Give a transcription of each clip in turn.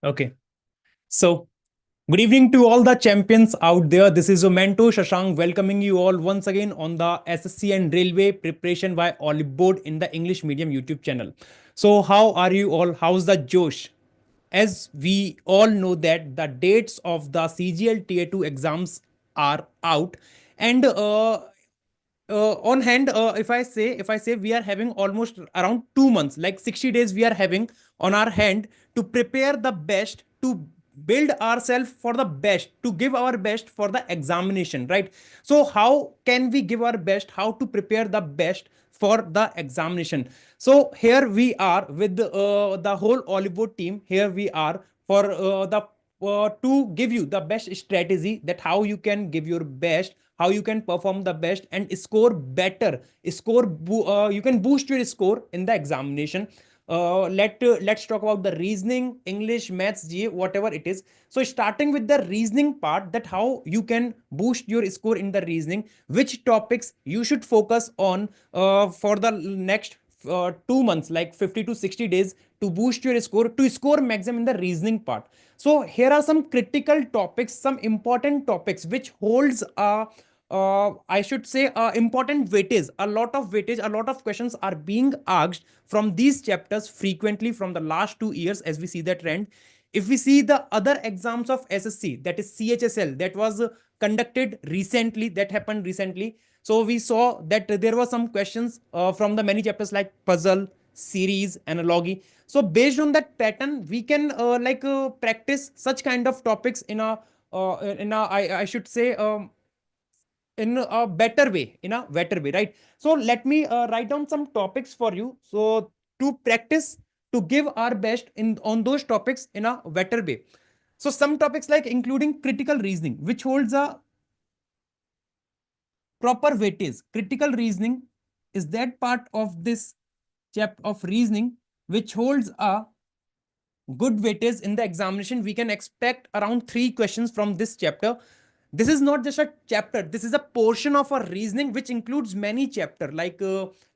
Okay. So, good evening to all the champions out there. This is your mentor Shashank welcoming you all once again on the SSC and Railway Preparation by Oliveboard in the English Medium YouTube channel. So, how are you all? How's the Josh? As we all know that the dates of the CGL Tier 2 exams are out, and on hand, if I say we are having almost around 2 months, like 60 days we are having on our hand to prepare the best, to build ourselves for the best, to give our best for the examination, right? So how can we give our best, how to prepare the best for the examination? So here we are with the whole Olivo team. Here we are for the to give you the best strategy, that how you can give your best, how you can perform the best and score better, you can boost your score in the examination. Let's talk about the reasoning, English, maths, GA, whatever it is. So starting with the reasoning part, that how you can boost your score in the reasoning, which topics you should focus on for the next 2 months, like 50 to 60 days, to boost your score, to score maximum in the reasoning part. So here are some critical topics, some important topics which holds a I should say important weightage, a lot of weightage, a lot of questions are being asked from these chapters frequently from the last 2 years, as we see the trend. If we see the other exams of SSC, that is CHSL, that was conducted recently, that happened recently. So we saw that there were some questions from the many chapters like puzzle, series, analogy. So based on that pattern, we can practice such kind of topics in I should say in a better way, right? So let me write down some topics for you, so to practice, to give our best in on those topics in a better way. So some topics like including critical reasoning, which holds a proper weightage. Critical reasoning is that part of this chapter of reasoning which holds a good weightage in the examination. We can expect around 3 questions from this chapter. This is not just a chapter, this is a portion of a reasoning which includes many chapter like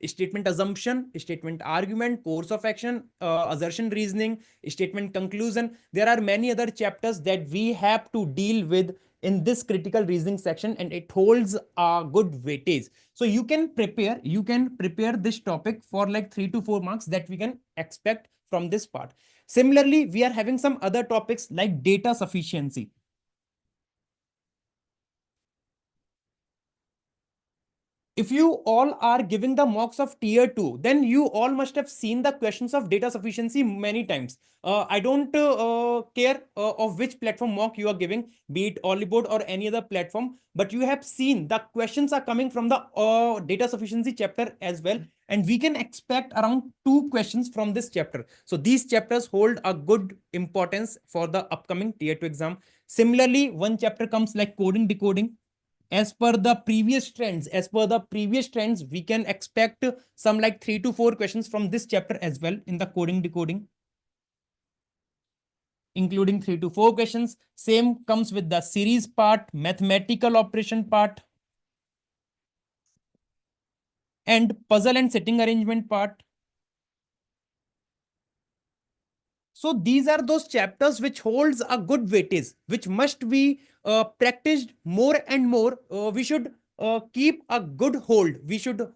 statement assumption, statement argument, course of action, assertion reasoning, statement conclusion. There are many other chapters that we have to deal with in this critical reasoning section, and it holds a good weightage. So you can prepare this topic for like 3 to 4 marks that we can expect from this part. Similarly, we are having some other topics like data sufficiency. If you all are giving the mocks of tier 2, then you all must have seen the questions of data sufficiency many times. I don't care of which platform mock you are giving, be it Oliveboard or any other platform, but you have seen the questions are coming from the data sufficiency chapter as well, and we can expect around 2 questions from this chapter. So these chapters hold a good importance for the upcoming tier 2 exam. Similarly, one chapter comes like coding decoding. As per the previous trends, we can expect some like 3 to 4 questions from this chapter as well in the coding decoding, including 3 to 4 questions. Same comes with the series part, mathematical operation part, and puzzle and setting arrangement part. So these are those chapters which holds a good weightage, which must be practiced more and more. We should keep a good hold. We should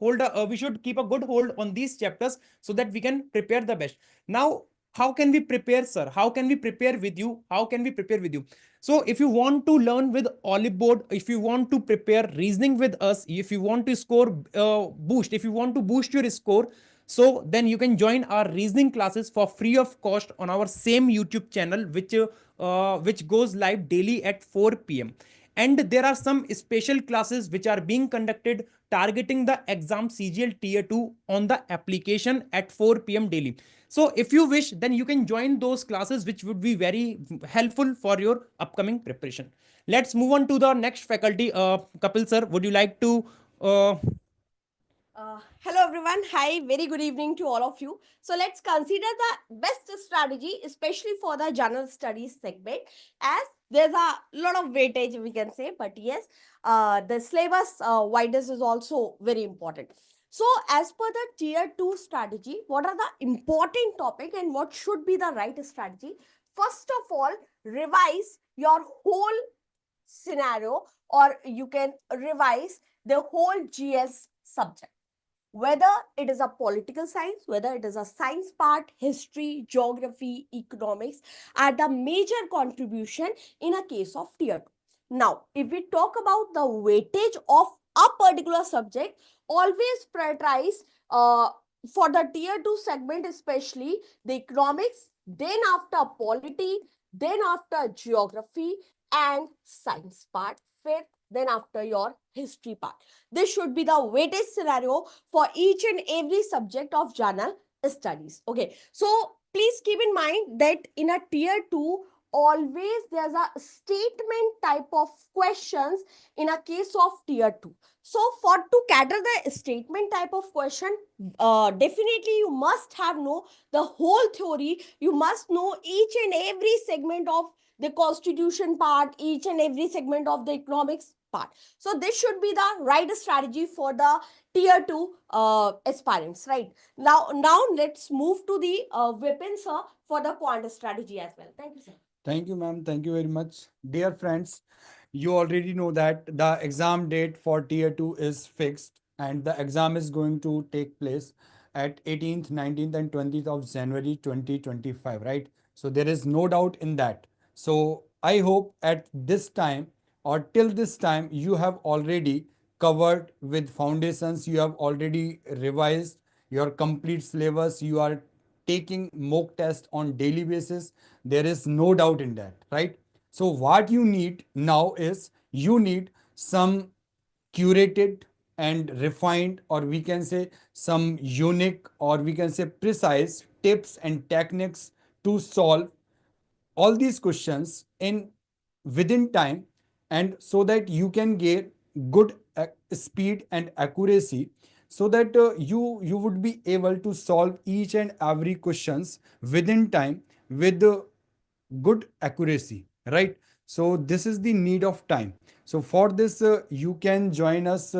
keep a good hold on these chapters so that we can prepare the best. Now, how can we prepare, sir? How can we prepare with you? How can we prepare with you? So if you want to learn with Oliveboard, if you want to prepare reasoning with us, if you want to score if you want to boost your score, so then you can join our reasoning classes for free of cost on our same YouTube channel, which goes live daily at 4 p.m. And there are some special classes which are being conducted targeting the exam CGL Tier 2 on the application at 4 p.m. daily. So if you wish, then you can join those classes, which would be very helpful for your upcoming preparation. Let's move on to the next faculty. Kapil sir, would you like to Hello everyone. Hi, very good evening to all of you. So let's consider the best strategy, especially for the general studies segment, as there's a lot of weightage we can say, but yes, the syllabus wideness is also very important. So as per the tier 2 strategy, what are the important topic and what should be the right strategy? first of all revise your whole scenario, or you can revise the whole GS subject, whether it is a political science, whether it is a science part, history, geography, economics, are the major contribution in a case of tier 2. Now, if we talk about the weightage of a particular subject, always prioritize for the tier 2 segment, especially the economics, then after polity, then after geography and science part, fifth, then after your history part. This should be the weightage scenario for each and every subject of journal studies. Okay, so please keep in mind that in a tier 2, always there's a statement type of questions in a case of tier 2. So for to cater the statement type of question, definitely you must have know the whole theory. You must know each and every segment of the constitution part, each and every segment of the economics part. So this should be the right strategy for the tier 2 aspirants, right? Now let's move to the Vipin sir for the quant strategy as well. Thank you, sir. Thank you, ma'am. Thank you very much. Dear friends, you already know that the exam date for tier 2 is fixed and the exam is going to take place at 18th, 19th and 20th of January 2025, right? So there is no doubt in that. So I hope at this time or till this time you have already covered with foundations, you have already revised your complete syllabus, you are taking mock test on daily basis. There is no doubt in that, right? So what you need now is you need some curated and refined, or we can say some unique, or we can say precise tips and techniques to solve all these questions in within time, and so that you can get good speed and accuracy, so that you would be able to solve each and every questions within time with good accuracy, right? So this is the need of time. So for this you can join us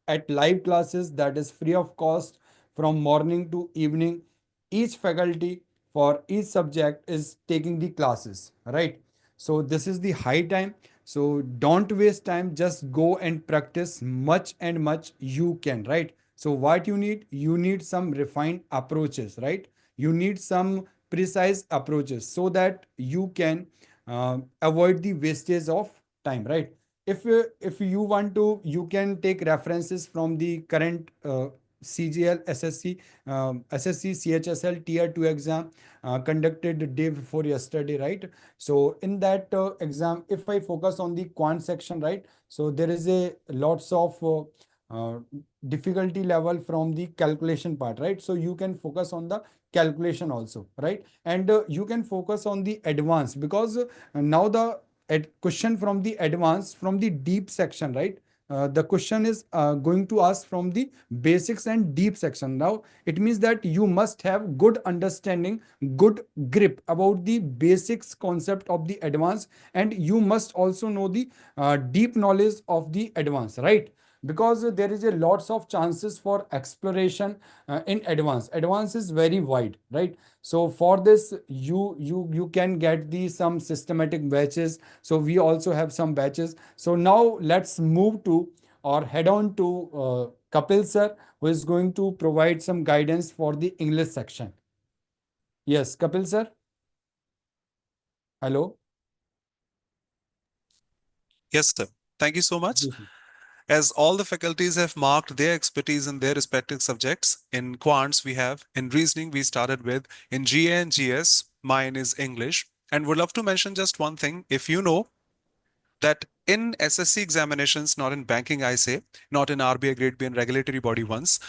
at live classes that is free of cost from morning to evening. Each faculty for each subject is taking the classes, right? So this is the high time. So don't waste time, just go and practice much and much you can, right? So what you need some refined approaches, right? You need some precise approaches so that you can avoid the wastage of time, right? If you want to, you can take references from the current CGL SSC SSC CHSL tier 2 exam conducted the day before yesterday, right? So in that exam, if I focus on the quant section, right, so there is a lots of difficulty level from the calculation part, right? So you can focus on the calculation also, right? And you can focus on the advanced, because now the question from the advanced, from the deep section, right? The question is going to ask from the basics and deep section. Now it means that you must have good understanding, good grip about the basics concept of the advanced, and you must also know the deep knowledge of the advanced, right? Because there is a lots of chances for exploration in advance is very wide, right? So for this you can get the some systematic batches. So we also have some batches. So now let's move to or head on to Kapil sir, who is going to provide some guidance for the English section. Yes, Kapil sir. Hello. Yes, sir. Thank you so much. Yes, sir. As all the faculties have marked their expertise in their respective subjects, in quants we have, in reasoning we started with, in GA and GS, mine is English. And would love to mention just one thing. If you know that in SSC examinations, not in banking, I say, not in RBI, Grade B and regulatory body ones,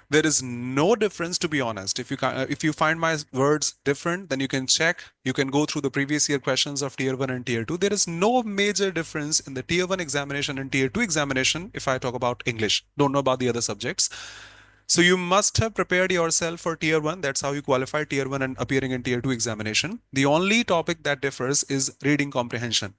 there is no difference, to be honest. If you find my words different, then you can check. You can go through the previous year questions of tier 1 and tier 2. There is no major difference in the tier 1 examination and tier 2 examination if I talk about English. Don't know about the other subjects. So you must have prepared yourself for tier 1. That's how you qualify tier 1 and appearing in tier 2 examination. The only topic that differs is reading comprehension.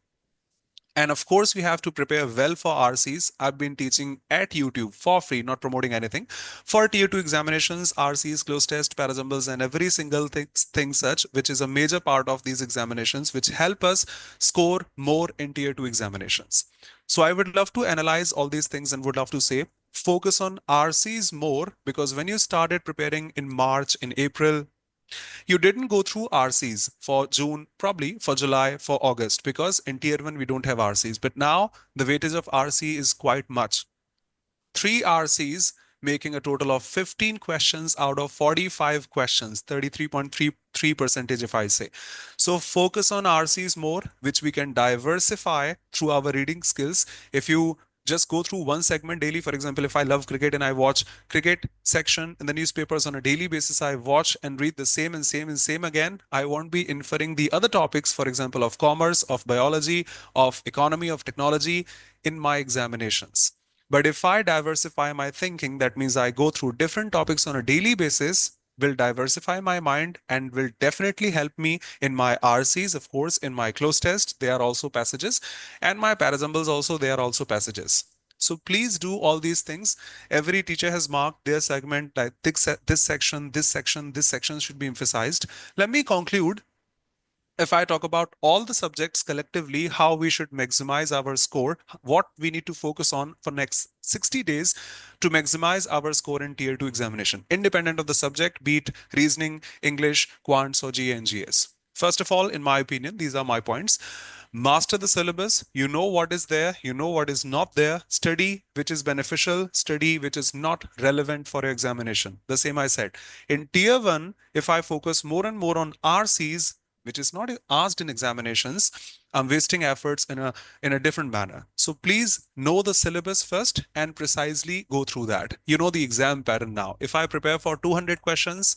And of course, we have to prepare well for RCs. I've been teaching at YouTube for free, not promoting anything. For tier 2 examinations, RCs, close test, parasamples, and every single thing such, which is a major part of these examinations, which help us score more in tier 2 examinations. So I would love to analyze all these things and would love to say, focus on RCs more, because when you started preparing in March, in April, you didn't go through RCs for June, probably for July, for August, because in tier 1 we don't have RCs. But now the weightage of RC is quite much. 3 RCs, making a total of 15 questions out of 45 questions, 33.33 percentage if I say. So focus on RCs more, which we can diversify through our reading skills. If you just go through one segment daily, for example, if I love cricket and I watch cricket section in the newspapers on a daily basis, I watch and read the same and same and same again, I won't be inferring the other topics, for example, of commerce, of biology, of economy, of technology in my examinations. But if I diversify my thinking, that means I go through different topics on a daily basis, will diversify my mind and will definitely help me in my RCs, of course, in my close test, they are also passages, and my parasamples also, they are also passages. So please do all these things. Every teacher has marked their segment, like this section, this section, this section should be emphasized. Let me conclude. If I talk about all the subjects collectively, how we should maximize our score, what we need to focus on for next 60 days to maximize our score in tier 2 examination, independent of the subject, be it reasoning, English, quants, or GA and GS. First of all, in my opinion, these are my points. Master the syllabus. You know what is there, you know what is not there. Study which is beneficial, study which is not relevant for your examination. The same I said. In tier 1, if I focus more and more on RCs, which is not asked in examinations, I'm wasting efforts in a different manner. So please know the syllabus first and precisely go through that. You know the exam pattern now. If I prepare for 200 questions,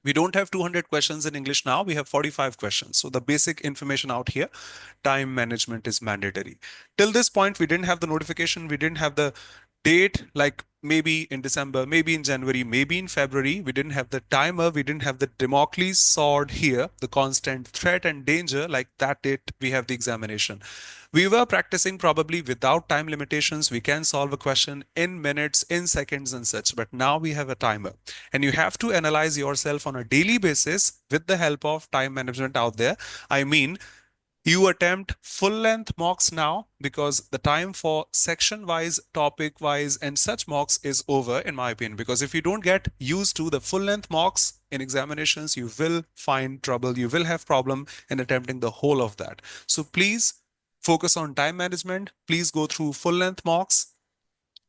we don't have 200 questions in English now, we have 45 questions. So the basic information out here, time management is mandatory. Till this point, we didn't have the notification, we didn't have the date, like maybe in December, maybe in January, maybe in February. We didn't have the timer, we didn't have the Damocles sword here, the constant threat and danger, like that date we have the examination. We were practicing probably without time limitations. We can solve a question in minutes, in seconds and such, but now we have a timer. And you have to analyze yourself on a daily basis with the help of time management out there. I mean, you attempt full length mocks now, because the time for section wise, topic wise, and such mocks is over, in my opinion. Because if you don't get used to the full length mocks in examinations, you will find trouble, you will have problem in attempting the whole of that. So please focus on time management. Please go through full length mocks.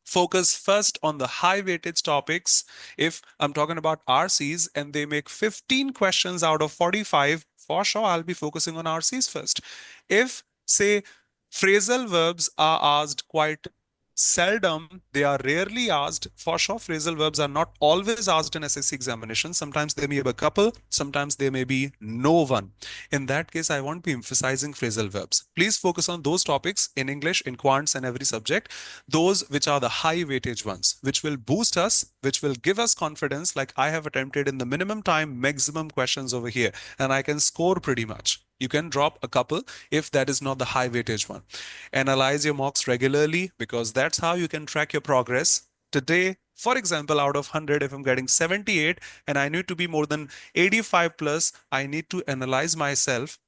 Focus first on the high weightage topics. If I'm talking about RCs and they make 15 questions out of 45, for sure I'll be focusing on RCs first. If, say, phrasal verbs are asked quite seldom, they are rarely asked, for sure phrasal verbs are not always asked in SSC examinations. Sometimes there may be a couple, sometimes there may be no one. In that case, I won't be emphasizing phrasal verbs. Please focus on those topics in English, in quants and every subject, those which are the high weightage ones, which will boost us, which will give us confidence, like I have attempted in the minimum time, maximum questions over here, and I can score pretty much. You can drop a couple if that is not the high weightage one. Analyze your mocks regularly, because that's how you can track your progress. Today, for example, out of 100, if I'm getting 78 and I need to be more than 85 plus, I need to analyze myself.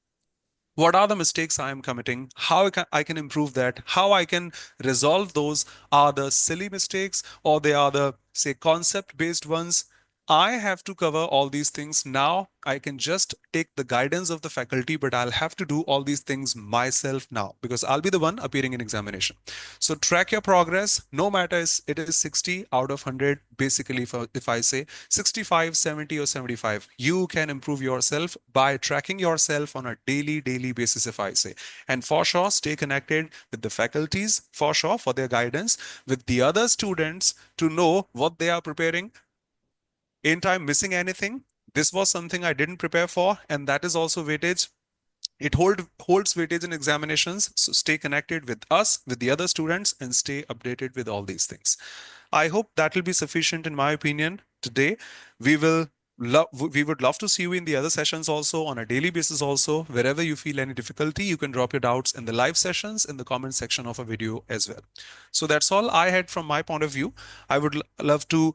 What are the mistakes I am committing? How I can improve that? How I can resolve those? Are the silly mistakes, or they are the, say, concept-based ones? I have to cover all these things now. I can just take the guidance of the faculty, but I'll have to do all these things myself now, because I'll be the one appearing in examination. So track your progress, no matter it is 60 out of 100. Basically, if I say 65, 70 or 75, you can improve yourself by tracking yourself on a daily basis, if I say. And for sure, stay connected with the faculties, for sure, for their guidance, with the other students to know what they are preparing. Ain't I missing anything? This was something I didn't prepare for, and that is also weightage. It holds weightage in examinations. So stay connected with us, with the other students, and stay updated with all these things. I hope that will be sufficient, in my opinion. Today, we will we would love to see you in the other sessions also on a daily basis also. Wherever you feel any difficulty, you can drop your doubts in the live sessions in the comment section of a video as well. So that's all I had from my point of view. I would love to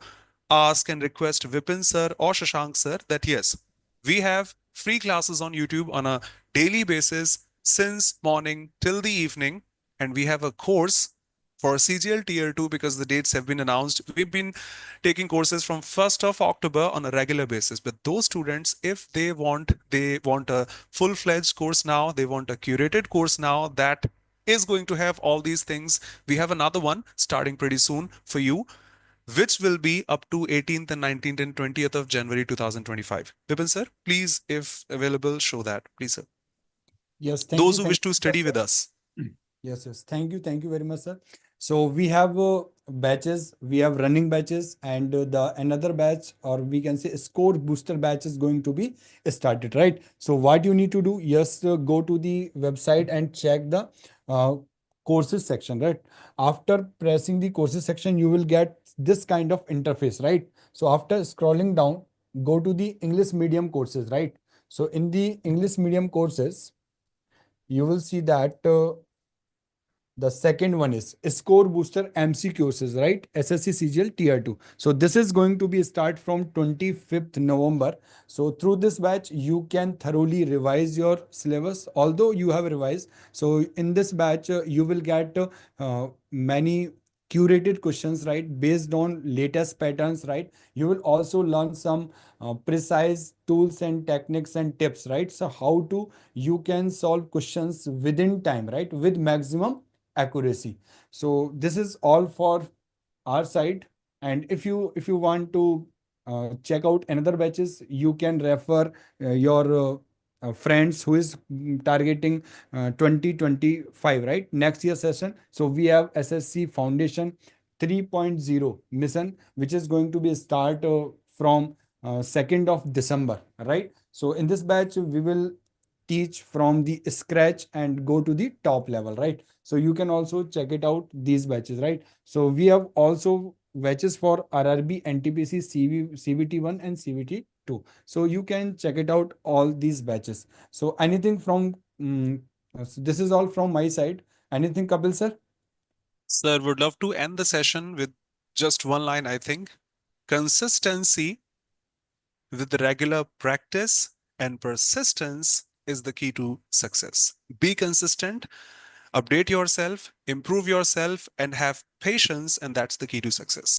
ask and request Vipin sir or Shashank sir that yes, we have free classes on YouTube on a daily basis since morning till the evening, and we have a course for CGL Tier 2 because the dates have been announced. We've been taking courses from 1st of October on a regular basis. But those students, if they want a full-fledged course now, they want a curated course now that is going to have all these things. We have another one starting pretty soon for you, which will be up to 18th and 19th and 20th of January 2025. Vipin sir, please, if available, show that. Please, sir. Yes, Those who thank wish to you, study sir. with us. Yes, yes. Thank you very much, sir. So we have batches, we have running batches, and the another batch, or we can say score booster batch, is going to be started, right? So what you need to do, yes, go to the website and check the uh, courses section, right? After pressing the courses section, you will get this kind of interface, right? So after scrolling down, go to the English medium courses, right? So in the English medium courses, you will see that the second one is Score Booster MC courses, right? SSC CGL Tier 2. So this is going to be start from 25th November. So through this batch, you can thoroughly revise your syllabus, although you have revised. So in this batch, you will get many curated questions, right? Based on latest patterns, right? You will also learn some precise tools and techniques and tips, right? So how to you can solve questions within time, right? With maximum accuracy. So this is all for our side. And if you want to check out another batches, you can refer your friends who is targeting 2025, right? Next year session. So we have SSC Foundation 3.0 mission, which is going to be start from 2nd of December, right? So in this batch, we will teach from the scratch and go to the top level, right? So you can also check it out, these batches, right? So we have also batches for RRB, NTPC, CVT1 and CVT2. So you can check it out, all these batches. So anything from so this is all from my side. Anything, Kapil sir? Sir, would love to end the session with just one line, I think. Consistency with regular practice and persistence is the key to success. Be consistent, update yourself, improve yourself, and have patience, and that's the key to success.